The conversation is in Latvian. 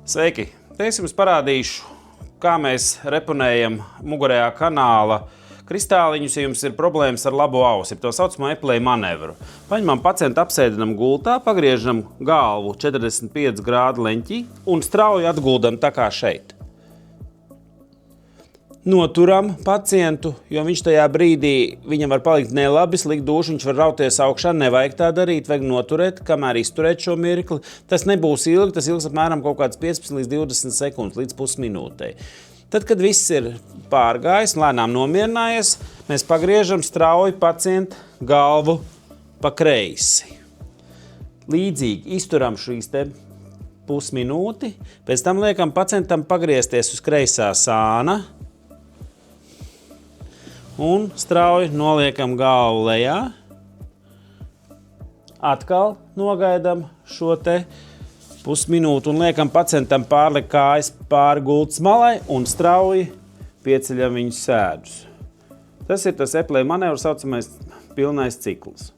Sveiki! Te es jums parādīšu, kā mēs reponējam mugurējā kanāla kristāliņus, ja jums ir problēmas ar labo ausi, to saucamo eplēju manevru. Paņemam pacientu, apsēdinam gultā, pagriežam galvu 45 grādu leņķī un strauji atguldam tā kā šeit. Noturam pacientu, jo viņš tajā brīdī, viņam var palikt nelabi, slikt dušu, viņš var rauties augšā, nevajag tā darīt, vajag noturēt, kamēr izturēt šo mirkli. Tas nebūs ilgi, tas ilgs apmēram kaut kāds 15 līdz 20 sekundes, līdz pusminūtei. Tad, kad viss ir pārgājis, lēnām nomierinājies, mēs pagriežam strauji pacientu galvu pa kreisi. Līdzīgi izturam šīs te pusminūti, pēc tam liekam pacientam pagriezties uz kreisā sāna un strauji noliekam galvu lejā. Atkal nogaidam šo te pusminūtu un liekam pacientam pārlikt kājas pāri gultas malai un strauji pieceļam viņu sēdus. Tas ir tas eplēju manevru saucamais pilnais cikls.